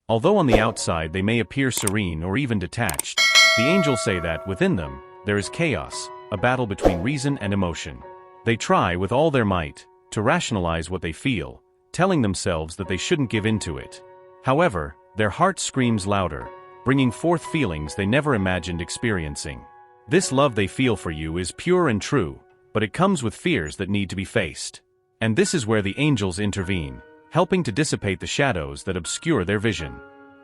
Although on the outside they may appear serene or even detached, the angels say that within them, there is chaos, a battle between reason and emotion. They try with all their might to rationalize what they feel, telling themselves that they shouldn't give in to it. However, their heart screams louder, bringing forth feelings they never imagined experiencing. This love they feel for you is pure and true, but it comes with fears that need to be faced. And this is where the angels intervene, helping to dissipate the shadows that obscure their vision.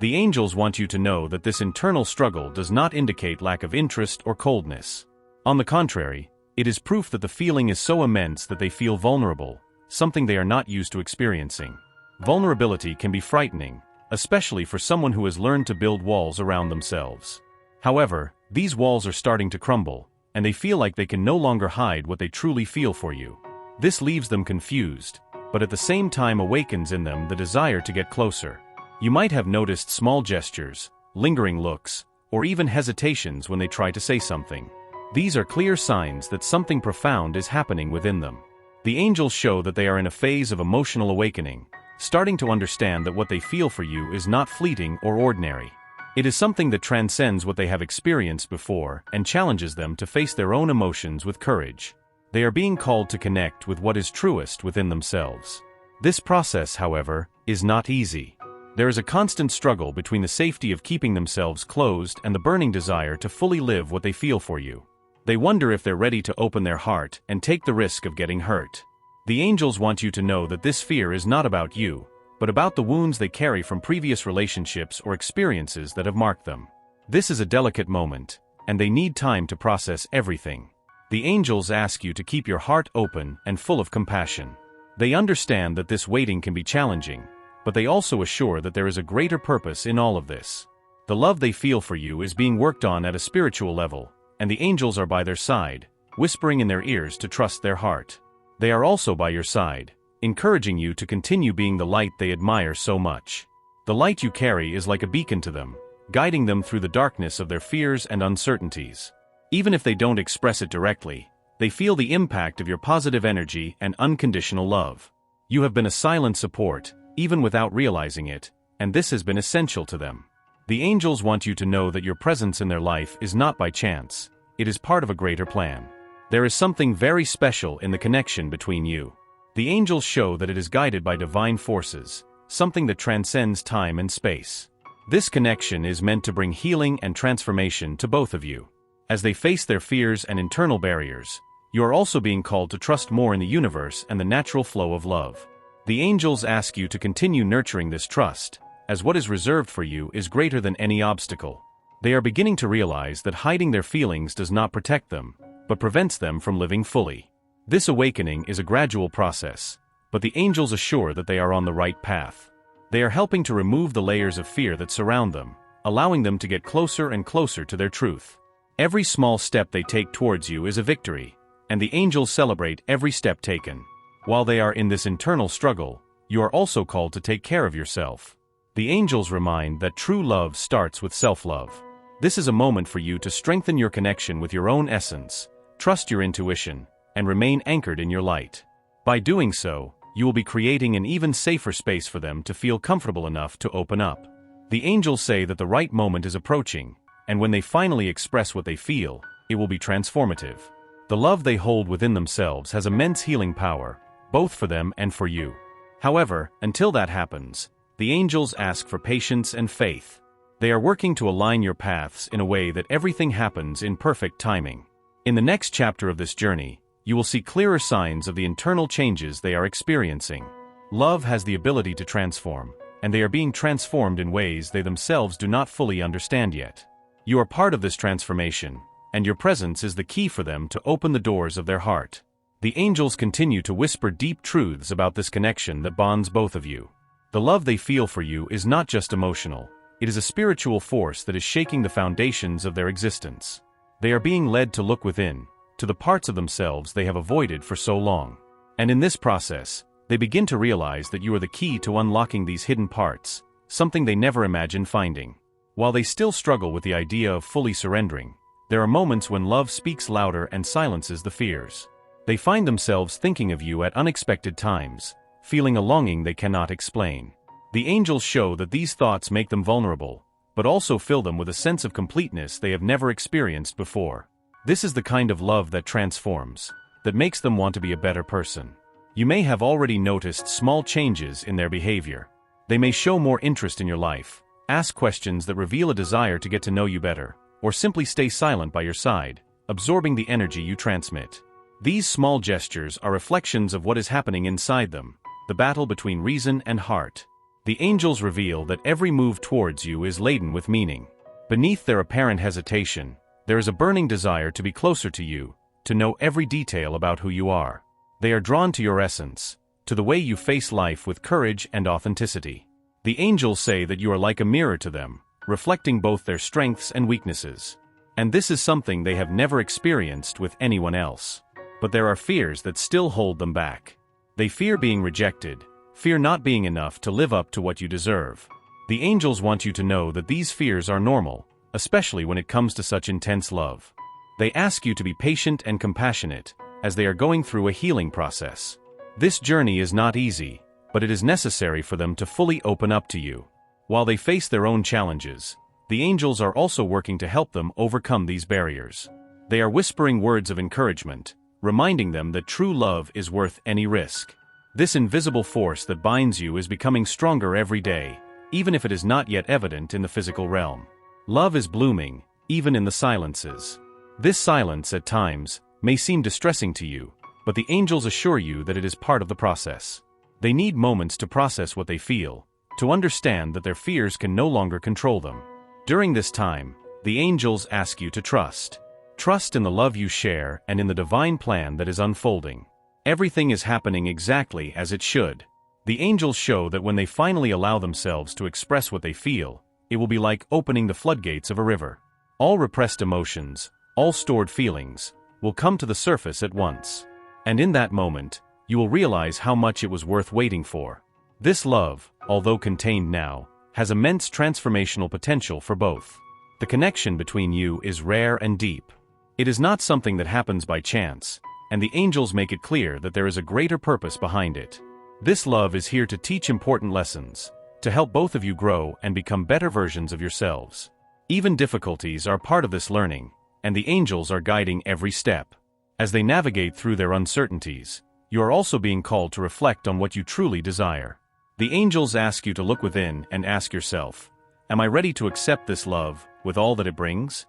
The angels want you to know that this internal struggle does not indicate lack of interest or coldness. On the contrary, it is proof that the feeling is so immense that they feel vulnerable, something they are not used to experiencing. Vulnerability can be frightening, especially for someone who has learned to build walls around themselves. However, these walls are starting to crumble, and they feel like they can no longer hide what they truly feel for you. This leaves them confused, but at the same time awakens in them the desire to get closer. You might have noticed small gestures, lingering looks, or even hesitations when they try to say something. These are clear signs that something profound is happening within them. The angels show that they are in a phase of emotional awakening, starting to understand that what they feel for you is not fleeting or ordinary. It is something that transcends what they have experienced before and challenges them to face their own emotions with courage. They are being called to connect with what is truest within themselves. This process, however, is not easy. There is a constant struggle between the safety of keeping themselves closed and the burning desire to fully live what they feel for you. They wonder if they're ready to open their heart and take the risk of getting hurt. The angels want you to know that this fear is not about you, but about the wounds they carry from previous relationships or experiences that have marked them. This is a delicate moment, and they need time to process everything. The angels ask you to keep your heart open and full of compassion. They understand that this waiting can be challenging, but they also assure that there is a greater purpose in all of this. The love they feel for you is being worked on at a spiritual level, and the angels are by their side, whispering in their ears to trust their heart. They are also by your side, encouraging you to continue being the light they admire so much. The light you carry is like a beacon to them, guiding them through the darkness of their fears and uncertainties. Even if they don't express it directly, they feel the impact of your positive energy and unconditional love. You have been a silent support, even without realizing it, and this has been essential to them. The angels want you to know that your presence in their life is not by chance, it is part of a greater plan. There is something very special in the connection between you. The angels show that it is guided by divine forces, something that transcends time and space. This connection is meant to bring healing and transformation to both of you. As they face their fears and internal barriers, you are also being called to trust more in the universe and the natural flow of love. The angels ask you to continue nurturing this trust, as what is reserved for you is greater than any obstacle. They are beginning to realize that hiding their feelings does not protect them, but prevents them from living fully. This awakening is a gradual process, but the angels assure that they are on the right path. They are helping to remove the layers of fear that surround them, allowing them to get closer and closer to their truth. Every small step they take towards you is a victory, and the angels celebrate every step taken. While they are in this internal struggle, you are also called to take care of yourself. The angels remind that true love starts with self-love. This is a moment for you to strengthen your connection with your own essence, trust your intuition, and remain anchored in your light. By doing so, you will be creating an even safer space for them to feel comfortable enough to open up. The angels say that the right moment is approaching, and when they finally express what they feel, it will be transformative. The love they hold within themselves has immense healing power, both for them and for you. However, until that happens, the angels ask for patience and faith. They are working to align your paths in a way that everything happens in perfect timing. In the next chapter of this journey, you will see clearer signs of the internal changes they are experiencing. Love has the ability to transform, and they are being transformed in ways they themselves do not fully understand yet. You are part of this transformation, and your presence is the key for them to open the doors of their heart. The angels continue to whisper deep truths about this connection that bonds both of you. The love they feel for you is not just emotional, it is a spiritual force that is shaking the foundations of their existence. They are being led to look within, to the parts of themselves they have avoided for so long. And in this process, they begin to realize that you are the key to unlocking these hidden parts, something they never imagined finding. While they still struggle with the idea of fully surrendering, there are moments when love speaks louder and silences the fears. They find themselves thinking of you at unexpected times, feeling a longing they cannot explain. The angels show that these thoughts make them vulnerable, but also fill them with a sense of completeness they have never experienced before. This is the kind of love that transforms, that makes them want to be a better person. You may have already noticed small changes in their behavior. They may show more interest in your life, ask questions that reveal a desire to get to know you better, or simply stay silent by your side, absorbing the energy you transmit. These small gestures are reflections of what is happening inside them, the battle between reason and heart. The angels reveal that every move towards you is laden with meaning. Beneath their apparent hesitation, there is a burning desire to be closer to you, to know every detail about who you are. They are drawn to your essence, to the way you face life with courage and authenticity. The angels say that you are like a mirror to them, reflecting both their strengths and weaknesses. And this is something they have never experienced with anyone else. But there are fears that still hold them back. They fear being rejected, fear not being enough to live up to what you deserve. The angels want you to know that these fears are normal, especially when it comes to such intense love. They ask you to be patient and compassionate, as they are going through a healing process. This journey is not easy, but it is necessary for them to fully open up to you. While they face their own challenges, the angels are also working to help them overcome these barriers. They are whispering words of encouragement, reminding them that true love is worth any risk. This invisible force that binds you is becoming stronger every day, even if it is not yet evident in the physical realm. Love is blooming, even in the silences. This silence, at times, may seem distressing to you, but the angels assure you that it is part of the process. They need moments to process what they feel, to understand that their fears can no longer control them. During this time, the angels ask you to trust. Trust in the love you share and in the divine plan that is unfolding. Everything is happening exactly as it should. The angels show that when they finally allow themselves to express what they feel, it will be like opening the floodgates of a river. All repressed emotions, all stored feelings, will come to the surface at once. And in that moment, you will realize how much it was worth waiting for. This love, although contained now, has immense transformational potential for both. The connection between you is rare and deep. It is not something that happens by chance, and the angels make it clear that there is a greater purpose behind it. This love is here to teach important lessons, to help both of you grow and become better versions of yourselves. Even difficulties are part of this learning, and the angels are guiding every step. As they navigate through their uncertainties, you are also being called to reflect on what you truly desire. The angels ask you to look within and ask yourself, am I ready to accept this love, with all that it brings?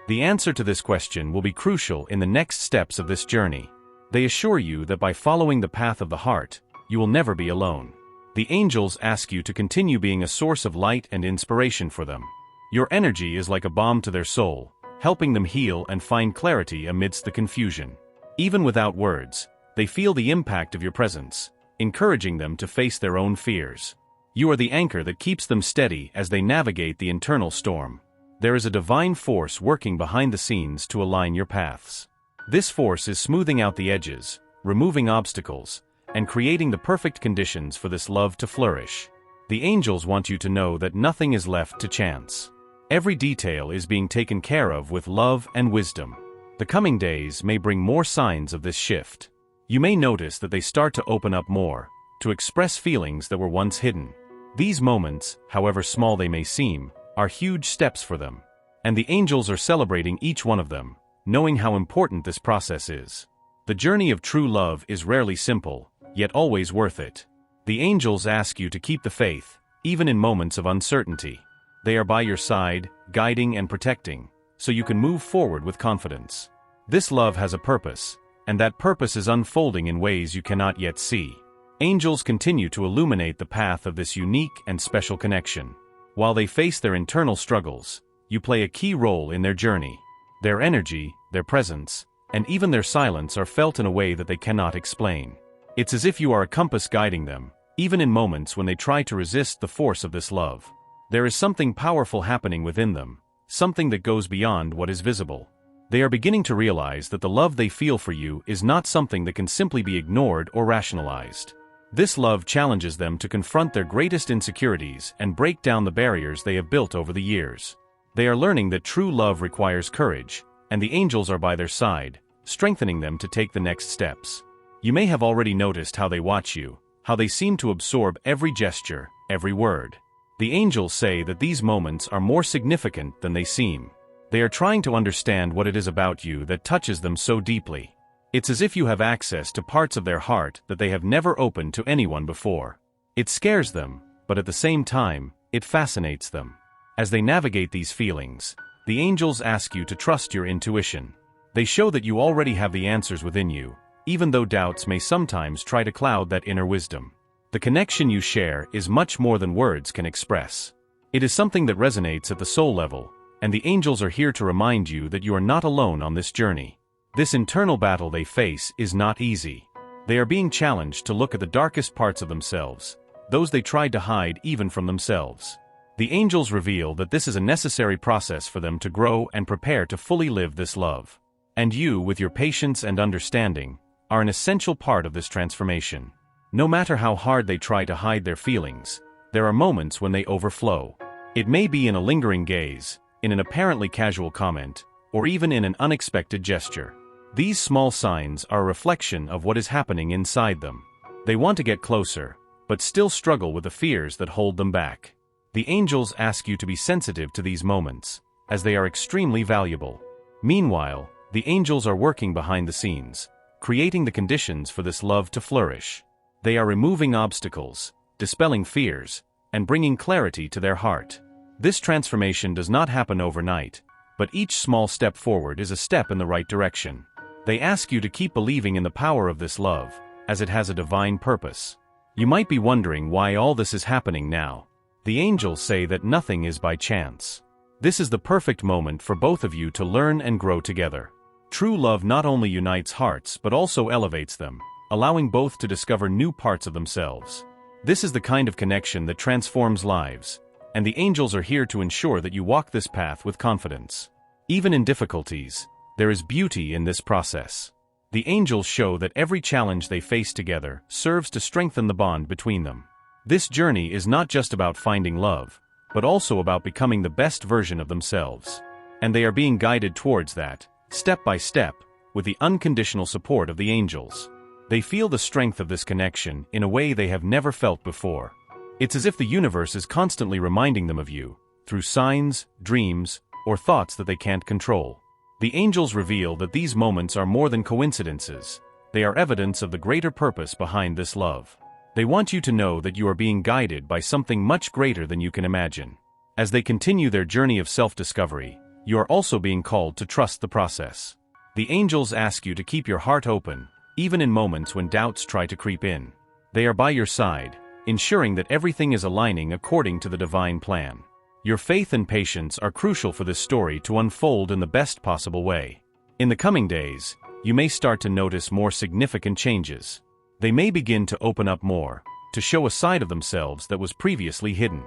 The answer to this question will be crucial in the next steps of this journey. They assure you that by following the path of the heart, you will never be alone. The angels ask you to continue being a source of light and inspiration for them. Your energy is like a balm to their soul, helping them heal and find clarity amidst the confusion. Even without words, they feel the impact of your presence, encouraging them to face their own fears. You are the anchor that keeps them steady as they navigate the internal storm. There is a divine force working behind the scenes to align your paths. This force is smoothing out the edges, removing obstacles, and creating the perfect conditions for this love to flourish. The angels want you to know that nothing is left to chance. Every detail is being taken care of with love and wisdom. The coming days may bring more signs of this shift. You may notice that they start to open up more, to express feelings that were once hidden. These moments, however small they may seem, are huge steps for them. And the angels are celebrating each one of them, knowing how important this process is. The journey of true love is rarely simple, yet always worth it. The angels ask you to keep the faith, even in moments of uncertainty. They are by your side, guiding and protecting, so you can move forward with confidence. This love has a purpose, and that purpose is unfolding in ways you cannot yet see. Angels continue to illuminate the path of this unique and special connection. While they face their internal struggles, you play a key role in their journey. Their energy, their presence, and even their silence are felt in a way that they cannot explain. It's as if you are a compass guiding them, even in moments when they try to resist the force of this love. There is something powerful happening within them, something that goes beyond what is visible. They are beginning to realize that the love they feel for you is not something that can simply be ignored or rationalized. This love challenges them to confront their greatest insecurities and break down the barriers they have built over the years. They are learning that true love requires courage, and the angels are by their side, strengthening them to take the next steps. You may have already noticed how they watch you, how they seem to absorb every gesture, every word. The angels say that these moments are more significant than they seem. They are trying to understand what it is about you that touches them so deeply. It's as if you have access to parts of their heart that they have never opened to anyone before. It scares them, but at the same time, it fascinates them. As they navigate these feelings, the angels ask you to trust your intuition. They show that you already have the answers within you, even though doubts may sometimes try to cloud that inner wisdom. The connection you share is much more than words can express. It is something that resonates at the soul level, and the angels are here to remind you that you are not alone on this journey. This internal battle they face is not easy. They are being challenged to look at the darkest parts of themselves, those they tried to hide even from themselves. The angels reveal that this is a necessary process for them to grow and prepare to fully live this love. And you, with your patience and understanding, are an essential part of this transformation. No matter how hard they try to hide their feelings, there are moments when they overflow. It may be in a lingering gaze, in an apparently casual comment, or even in an unexpected gesture. These small signs are a reflection of what is happening inside them. They want to get closer, but still struggle with the fears that hold them back. The angels ask you to be sensitive to these moments, as they are extremely valuable. Meanwhile, the angels are working behind the scenes, creating the conditions for this love to flourish. They are removing obstacles, dispelling fears, and bringing clarity to their heart. This transformation does not happen overnight, but each small step forward is a step in the right direction. They ask you to keep believing in the power of this love, as it has a divine purpose. You might be wondering why all this is happening now. The angels say that nothing is by chance. This is the perfect moment for both of you to learn and grow together. True love not only unites hearts but also elevates them, allowing both to discover new parts of themselves. This is the kind of connection that transforms lives, and the angels are here to ensure that you walk this path with confidence. Even in difficulties, there is beauty in this process. The angels show that every challenge they face together serves to strengthen the bond between them. This journey is not just about finding love, but also about becoming the best version of themselves. And they are being guided towards that, step by step, with the unconditional support of the angels. They feel the strength of this connection in a way they have never felt before. It's as if the universe is constantly reminding them of you, through signs, dreams, or thoughts that they can't control. The angels reveal that these moments are more than coincidences. They are evidence of the greater purpose behind this love. They want you to know that you are being guided by something much greater than you can imagine. As they continue their journey of self-discovery, you are also being called to trust the process. The angels ask you to keep your heart open, even in moments when doubts try to creep in. They are by your side, ensuring that everything is aligning according to the divine plan. Your faith and patience are crucial for this story to unfold in the best possible way. In the coming days, you may start to notice more significant changes. They may begin to open up more, to show a side of themselves that was previously hidden.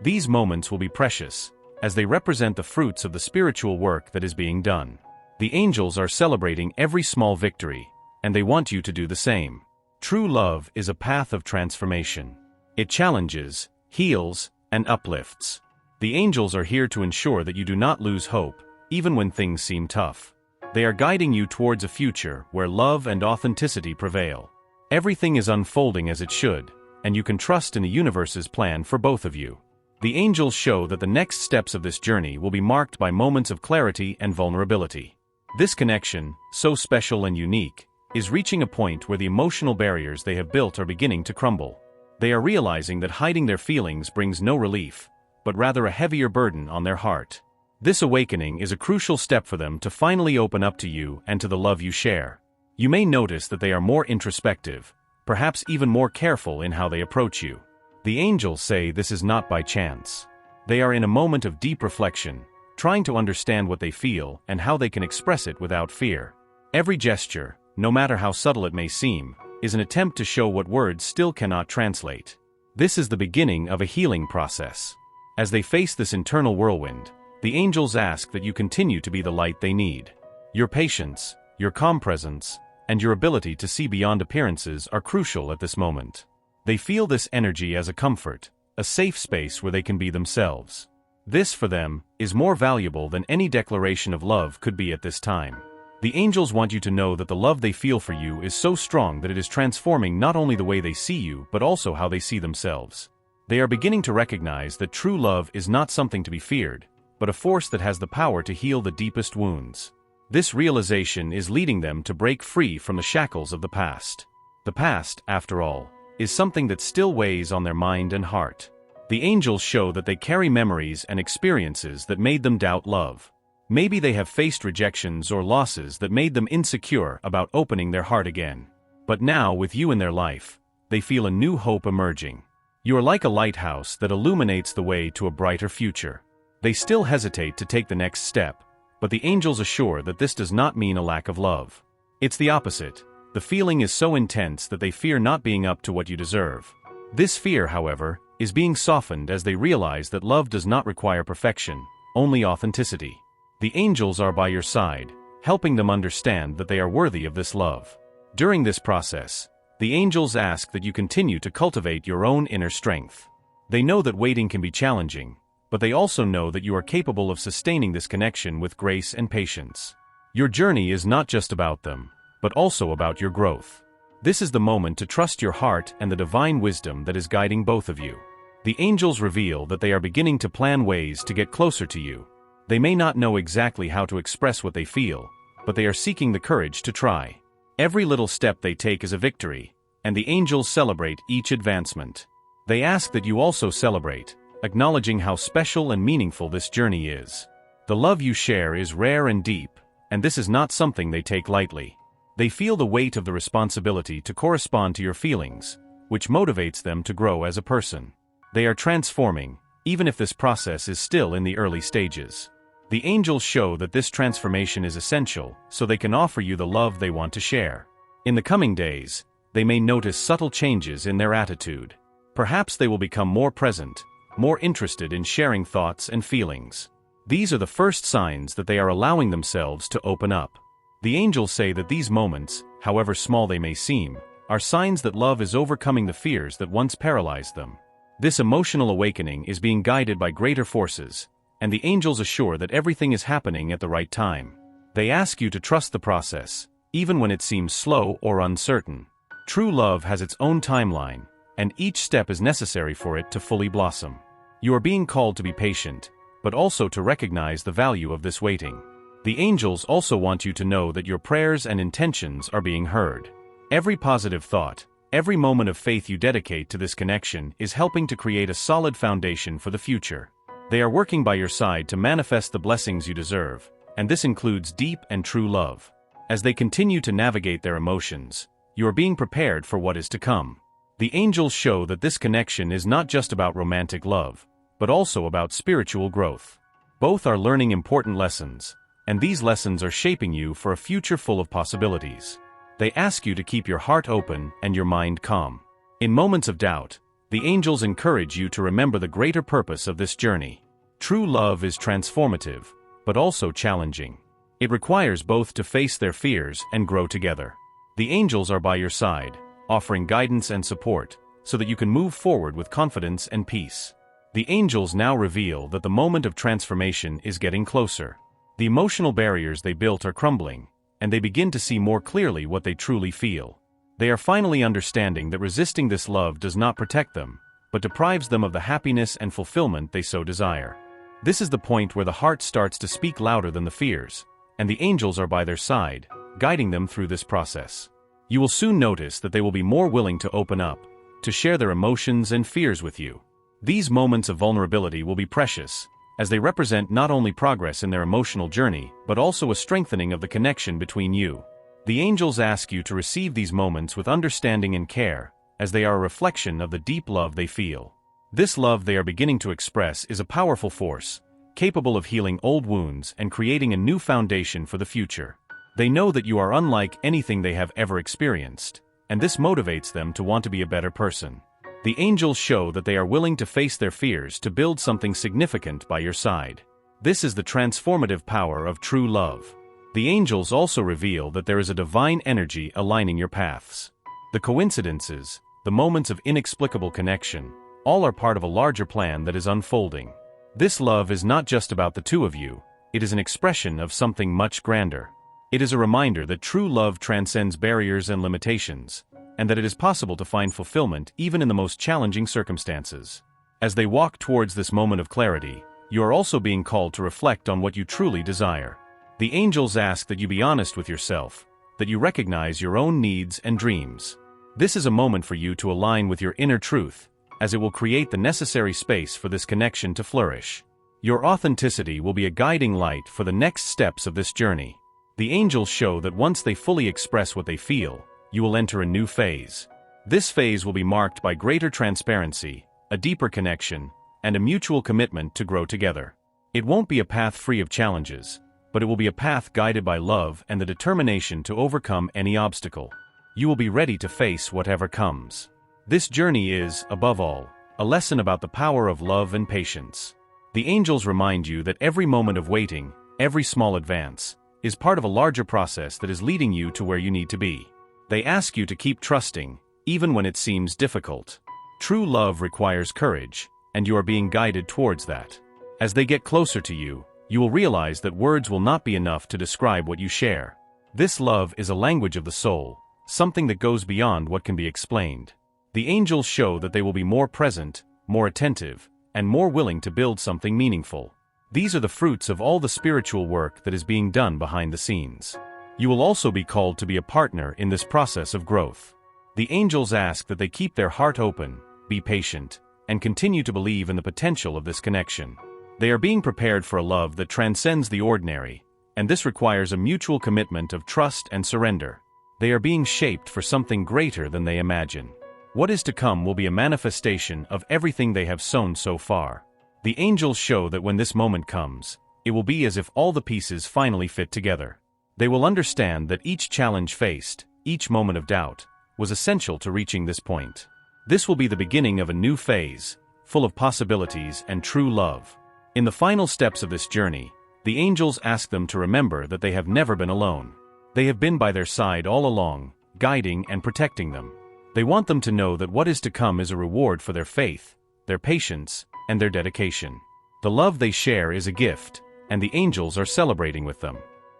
These moments will be precious, as they represent the fruits of the spiritual work that is being done. The angels are celebrating every small victory, and they want you to do the same. True love is a path of transformation. It challenges, heals, and uplifts. The angels are here to ensure that you do not lose hope, even when things seem tough. They are guiding you towards a future where love and authenticity prevail. Everything is unfolding as it should, and you can trust in the universe's plan for both of you. The angels show that the next steps of this journey will be marked by moments of clarity and vulnerability. This connection, so special and unique, is reaching a point where the emotional barriers they have built are beginning to crumble. They are realizing that hiding their feelings brings no relief, but rather a heavier burden on their heart. This awakening is a crucial step for them to finally open up to you and to the love you share. You may notice that they are more introspective, perhaps even more careful in how they approach you. The angels say this is not by chance. They are in a moment of deep reflection, trying to understand what they feel and how they can express it without fear. Every gesture, no matter how subtle it may seem, is an attempt to show what words still cannot translate. This is the beginning of a healing process. As they face this internal whirlwind, the angels ask that you continue to be the light they need. Your patience, your calm presence, and your ability to see beyond appearances are crucial at this moment. They feel this energy as a comfort, a safe space where they can be themselves. This, for them, is more valuable than any declaration of love could be at this time. The angels want you to know that the love they feel for you is so strong that it is transforming not only the way they see you but also how they see themselves. They are beginning to recognize that true love is not something to be feared, but a force that has the power to heal the deepest wounds. This realization is leading them to break free from the shackles of the past. The past, after all, is something that still weighs on their mind and heart. The angels show that they carry memories and experiences that made them doubt love. Maybe they have faced rejections or losses that made them insecure about opening their heart again. But now, with you in their life, they feel a new hope emerging. You are like a lighthouse that illuminates the way to a brighter future. They still hesitate to take the next step, but the angels assure that this does not mean a lack of love. It's the opposite. The feeling is so intense that they fear not being up to what you deserve. This fear, however, is being softened as they realize that love does not require perfection, only authenticity. The angels are by your side, helping them understand that they are worthy of this love. During this process, the angels ask that you continue to cultivate your own inner strength. They know that waiting can be challenging, but they also know that you are capable of sustaining this connection with grace and patience. Your journey is not just about them, but also about your growth. This is the moment to trust your heart and the divine wisdom that is guiding both of you. The angels reveal that they are beginning to plan ways to get closer to you. They may not know exactly how to express what they feel, but they are seeking the courage to try. Every little step they take is a victory, and the angels celebrate each advancement. They ask that you also celebrate, acknowledging how special and meaningful this journey is. The love you share is rare and deep, and this is not something they take lightly. They feel the weight of the responsibility to correspond to your feelings, which motivates them to grow as a person. They are transforming, even if this process is still in the early stages. The angels show that this transformation is essential, so they can offer you the love they want to share. In the coming days, they may notice subtle changes in their attitude. Perhaps they will become more present, more interested in sharing thoughts and feelings. These are the first signs that they are allowing themselves to open up. The angels say that these moments, however small they may seem, are signs that love is overcoming the fears that once paralyzed them. This emotional awakening is being guided by greater forces, and the angels assure that everything is happening at the right time. They ask you to trust the process, even when it seems slow or uncertain. True love has its own timeline, and each step is necessary for it to fully blossom. You are being called to be patient, but also to recognize the value of this waiting. The angels also want you to know that your prayers and intentions are being heard. Every positive thought, every moment of faith you dedicate to this connection is helping to create a solid foundation for the future. They are working by your side to manifest the blessings you deserve, and this includes deep and true love. As they continue to navigate their emotions, you are being prepared for what is to come. The angels show that this connection is not just about romantic love, but also about spiritual growth. Both are learning important lessons, and these lessons are shaping you for a future full of possibilities. They ask you to keep your heart open and your mind calm. In moments of doubt, the angels encourage you to remember the greater purpose of this journey. True love is transformative, but also challenging. It requires both to face their fears and grow together. The angels are by your side, offering guidance and support, so that you can move forward with confidence and peace. The angels now reveal that the moment of transformation is getting closer. The emotional barriers they built are crumbling, and they begin to see more clearly what they truly feel. They are finally understanding that resisting this love does not protect them, but deprives them of the happiness and fulfillment they so desire. This is the point where the heart starts to speak louder than the fears, and the angels are by their side, guiding them through this process. You will soon notice that they will be more willing to open up, to share their emotions and fears with you. These moments of vulnerability will be precious, as they represent not only progress in their emotional journey, but also a strengthening of the connection between you. The angels ask you to receive these moments with understanding and care, as they are a reflection of the deep love they feel. This love they are beginning to express is a powerful force, capable of healing old wounds and creating a new foundation for the future. They know that you are unlike anything they have ever experienced, and this motivates them to want to be a better person. The angels show that they are willing to face their fears to build something significant by your side. This is the transformative power of true love. The angels also reveal that there is a divine energy aligning your paths. The coincidences, the moments of inexplicable connection, all are part of a larger plan that is unfolding. This love is not just about the two of you, it is an expression of something much grander. It is a reminder that true love transcends barriers and limitations, and that it is possible to find fulfillment even in the most challenging circumstances. As they walk towards this moment of clarity, you are also being called to reflect on what you truly desire. The angels ask that you be honest with yourself, that you recognize your own needs and dreams. This is a moment for you to align with your inner truth, as it will create the necessary space for this connection to flourish. Your authenticity will be a guiding light for the next steps of this journey. The angels show that once they fully express what they feel, you will enter a new phase. This phase will be marked by greater transparency, a deeper connection, and a mutual commitment to grow together. It won't be a path free of challenges, but it will be a path guided by love and the determination to overcome any obstacle. You will be ready to face whatever comes. This journey is, above all, a lesson about the power of love and patience. The angels remind you that every moment of waiting, every small advance, is part of a larger process that is leading you to where you need to be. They ask you to keep trusting, even when it seems difficult. True love requires courage, and you are being guided towards that. As they get closer to you, you will realize that words will not be enough to describe what you share. This love is a language of the soul, something that goes beyond what can be explained. The angels show that they will be more present, more attentive, and more willing to build something meaningful. These are the fruits of all the spiritual work that is being done behind the scenes. You will also be called to be a partner in this process of growth. The angels ask that they keep their heart open, be patient, and continue to believe in the potential of this connection. They are being prepared for a love that transcends the ordinary, and this requires a mutual commitment of trust and surrender. They are being shaped for something greater than they imagine. What is to come will be a manifestation of everything they have sown so far. The angels show that when this moment comes, it will be as if all the pieces finally fit together. They will understand that each challenge faced, each moment of doubt, was essential to reaching this point. This will be the beginning of a new phase, full of possibilities and true love. In the final steps of this journey, the angels ask them to remember that they have never been alone. They have been by their side all along, guiding and protecting them. They want them to know that what is to come is a reward for their faith, their patience, and their dedication. The love they share is a gift, and the angels are celebrating with them.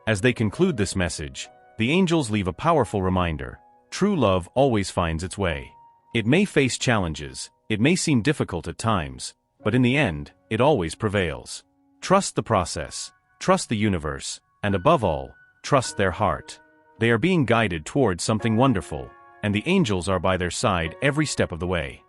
As they conclude this message, the angels leave a powerful reminder: true love always finds its way. It may face challenges, it may seem difficult at times, but in the end, it always prevails. Trust the process, trust the universe, and above all, trust their heart. They are being guided towards something wonderful, and the angels are by their side every step of the way.